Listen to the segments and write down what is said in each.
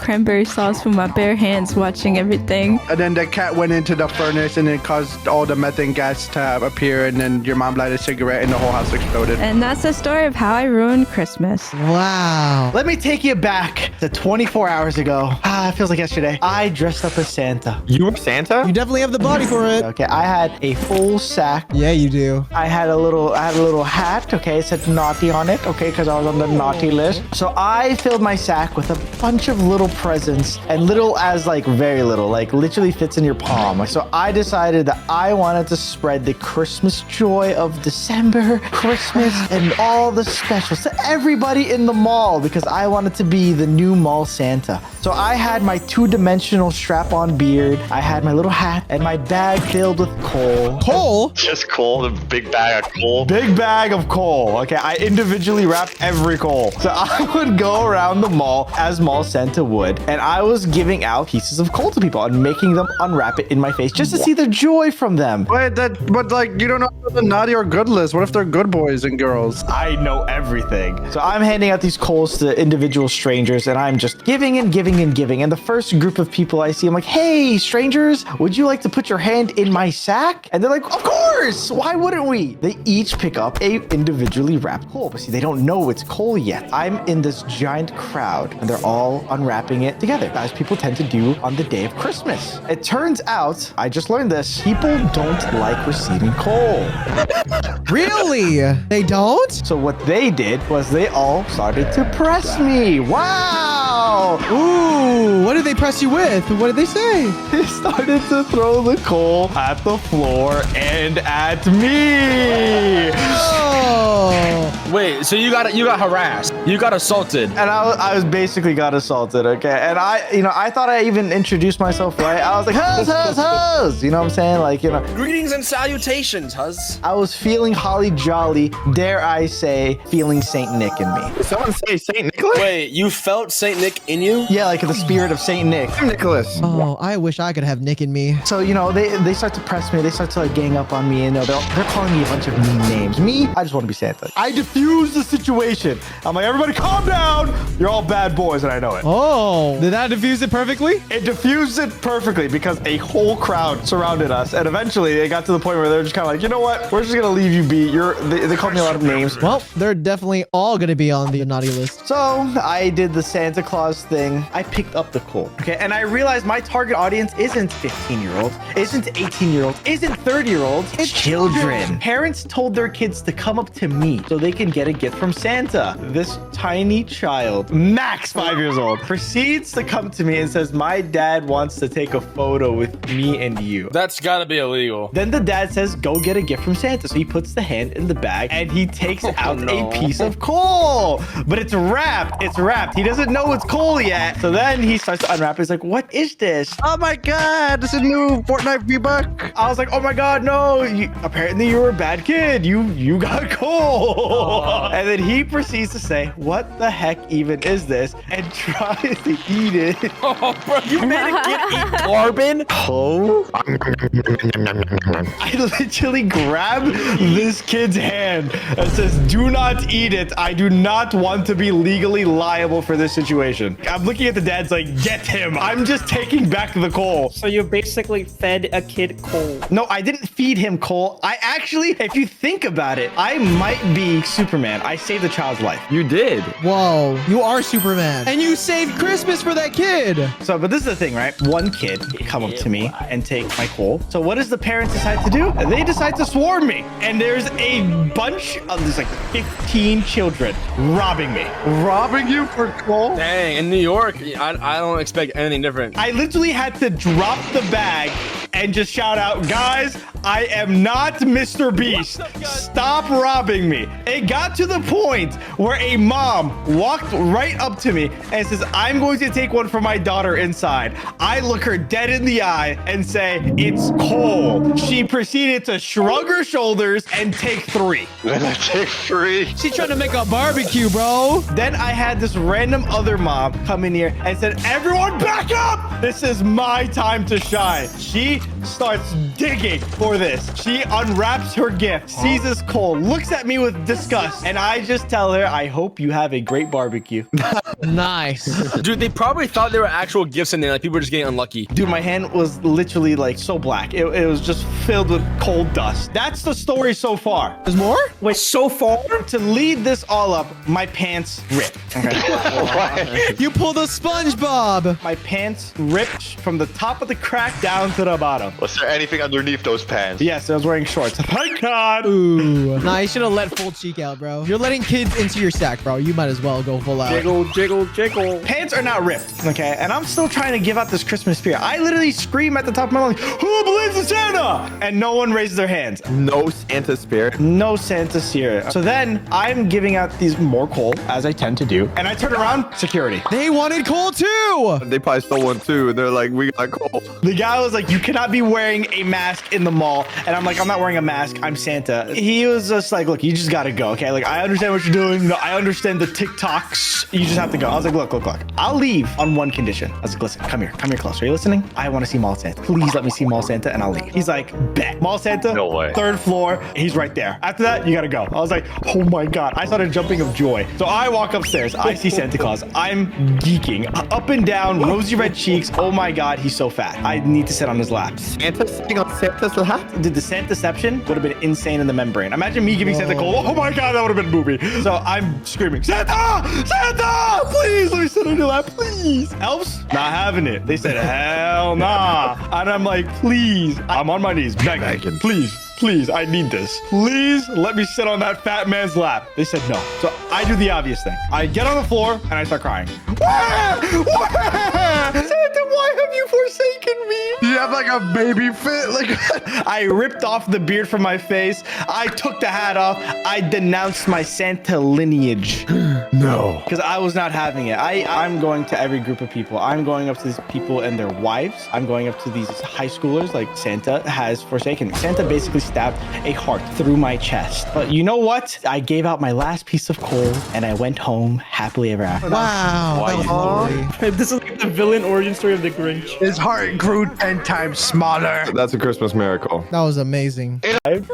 cranberry sauce with my bare hands watching everything. And then the cat went into the furnace and it caused all the methane gas to appear. And then your mom lighted a cigarette and the whole house exploded. And that's the story of how I ruined Christmas. Wow. Let me take you back to 24 hours ago. It feels like yesterday. I dressed up as Santa. You were Santa? You definitely have the body for it. Okay, I had a full sack. Yeah, you do. I had a little hat. Okay, it said naughty on it. Okay, because I was on the naughty list. So I filled my sack with a bunch of little presents, and little as like very little, like literally fits in your palm. So I decided that I wanted to spread the Christmas joy of December, Christmas, and all the specials to everybody in the mall because I wanted to be the new mall Santa. So I had my two-dimensional strap-on beard, I had my little hat, and my bag filled with coal. Coal? Just coal, the big bag of coal. Big bag of coal. Okay, I individually wrapped every coal. So I would go around the mall as mall Santa would, and I was giving out pieces of coal to people and making them unwrap it in my face just to see the joy from them. But like, you don't know the naughty or good list. What if they're good boys and girls? I know everything. So I'm handing out these coals to individual strangers, and I'm just giving and giving and giving. And the first group of people I see, I'm like, hey, strangers, would you like to put your hand in my sack? And they're like, of course. Why wouldn't we? They each pick up a individually wrapped coal. But see, they don't know it's coal yet. I'm in this giant crowd, and they're all unwrapping it together, as people tend to do on the day of Christmas. It turns out, I just learned this, people don't like receiving coal. Really? They don't? So what they did was they all started to press me. Wow! Ooh, what did they press you with? What did they say? They started to throw the coal at the floor and at me. Oh. Wait, so you got harassed. You got assaulted. And I was basically got assaulted, okay? And I thought I even introduced myself right. I was like, huzz, huzz, huzz. You know what I'm saying? Like, Greetings and salutations, huzz. I was feeling holly jolly, dare I say, feeling Saint Nick in me. Did someone say St. Nicholas? Wait, you felt Saint Nick in you? Yeah, like the spirit of Saint Nick. I'm Nicholas. Oh, I wish I could have Nick in me. So, they start to press me. They start to like gang up on me, and they're calling me a bunch of mean names. Me, I just want to be Santa. I diffuse the situation. I'm like, everybody calm down. You're all bad boys, and I know it. Oh, did that diffuse it perfectly? It diffused it perfectly because a whole crowd surrounded us, and eventually it got to the point where they're just kind of like, you know what? We're just gonna leave you be. They called me a lot of names. Well, they're definitely all gonna be on the naughty list. So I did the Santa Claus thing. I picked up the coal, okay, and I realized my target audience isn't 15-year-olds, isn't 18-year-olds, isn't 30-year-olds. It's children. Parents told their kids to come up to me so they can get a gift from Santa. This tiny child, max 5 years old, proceeds to come to me and says, my dad wants to take a photo with me and you. That's gotta be illegal. Then the dad says, go get a gift from Santa. So he puts the hand in the bag and he takes out a piece of coal. But it's wrapped. It's wrapped. He doesn't know it's coal yet. So then he starts to unwrap it. He's like, what is this? Oh my God, this is a new Fortnite V-Buck. I was like, oh my God, no. Apparently you were a bad kid. You got coal. And then he proceeds to say, what the heck even is this? And tries to eat it. Oh, bro, you made a kid eat carbon? Oh. I literally grab this kid's hand and says, do not eat it. I do not want to be legally liable for this situation. I'm looking at the dad's like, get him. I'm just taking back the coal. So you basically fed a kid coal. No, I didn't feed him coal. I actually, if you think about it, I might be Superman. I saved the child's life. You did. Whoa, you are Superman. And you saved Christmas for that kid. So, but this is the thing, right? One kid come up to me and take my coal. So what does the parents decide to do? They decide to swarm me. And there's a bunch of, there's like 15 children robbing me. Robbing you for coal? Dang, in New York, I don't expect anything different. I literally had to drop the bag and just shout out, guys, I am not Mr. Beast. Stop robbing me. It got to the point where a mom walked right up to me and says, I'm going to take one for my daughter inside. I look her dead in the eye and say, it's coal. She proceeded to shrug her shoulders and take 3. Take 3. She's trying to make a barbecue, bro. Then I had this random other mom come in here and said, everyone back up. This is my time to shine. She starts digging for for this. She unwraps her gift, sees this coal, looks at me with disgust, and I just tell her, I hope you have a great barbecue. Nice. Dude, they probably thought they were actual gifts in there. Like people were just getting unlucky. Dude, my hand was literally like so black. It was just filled with coal dust. That's the story so far. There's more? Wait, so far? To lead this all up, my pants ripped. Okay. You pulled a SpongeBob. My pants ripped from the top of the crack down to the bottom. Was there anything underneath those pants? Yes, I was wearing shorts. Thank God. Ooh. Nah, you should have let full cheek out, bro. You're letting kids into your sack, bro. You might as well go full out. Jiggle, jiggle, jiggle. Pants are not ripped, okay? And I'm still trying to give out this Christmas spirit. I literally scream at the top of my lungs, who believes in Santa? And no one raises their hands. No Santa spirit. No Santa spirit. So then I'm giving out these more coal, as I tend to do. And I turn around, security. They wanted coal too. They probably stole one too. They're like, we got coal. The guy was like, you cannot be wearing a mask in the mall. And I'm like, I'm not wearing a mask. I'm Santa. He was just like, look, you just got to go. Okay. Like, I understand what you're doing. No, I understand the TikToks. You just have to go. I was like, look. I'll leave on one condition. I was like, listen, come here close. Are you listening? I want to see Mall Santa. Please let me see Mall Santa and I'll leave. He's like, bet. Mall Santa, No way. 3rd floor. He's right there. After that, you got to go. I was like, oh my God. I started jumping of joy. So I walk upstairs. I see Santa Claus. I'm geeking. Up and down, rosy red cheeks. Oh my God, he's so fat. I need to sit on his lap. Santa sitting on Santa's lap? Dude, the Santaception would have been insane in the membrane. Imagine me giving Santa coal. Oh my God, that would have been movie. So I'm screaming, Santa! Santa! Please, let me sit on your lap, please. Elves, not having it. They said, hell nah. And I'm like, please. I'm on my knees, begging. Please, I need this. Please let me sit on that fat man's lap. They said no. So I do the obvious thing. I get on the floor and I start crying. Santa, why have you forsaken me? You have like a baby fit. Like I ripped off the beard from my face. I took the hat off. I denounced my Santa lineage. No. Because I was not having it. I'm going to every group of people. I'm going up to these people and their wives. I'm going up to these high schoolers like Santa has forsaken me. Santa basically stabbed a heart through my chest. But you know what? I gave out my last piece of coal and I went home happily ever after. Wow. That was lovely. This is like the villain origin story of the Grinch. his heart grew 10 times smaller. That's a Christmas miracle. That was amazing.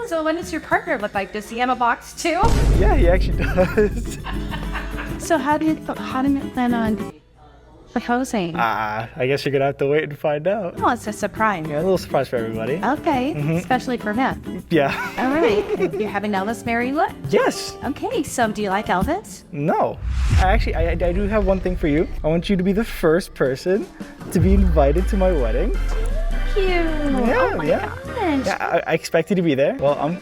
So when does your partner look like? Does he have a box too? Yeah, he actually does. So how do you plan on proposing? I guess you're gonna have to wait and find out. Oh, it's a surprise. Yeah, a little surprise for everybody. Okay, especially for men. Yeah. All right. You're having Elvis marry you? Yes. Okay, so do you like Elvis? No. I do have one thing for you. I want you to be the first person to be invited to my wedding. Cute. Yeah, Oh my yeah. gosh. Yeah, I expect you to be there. Well, I'm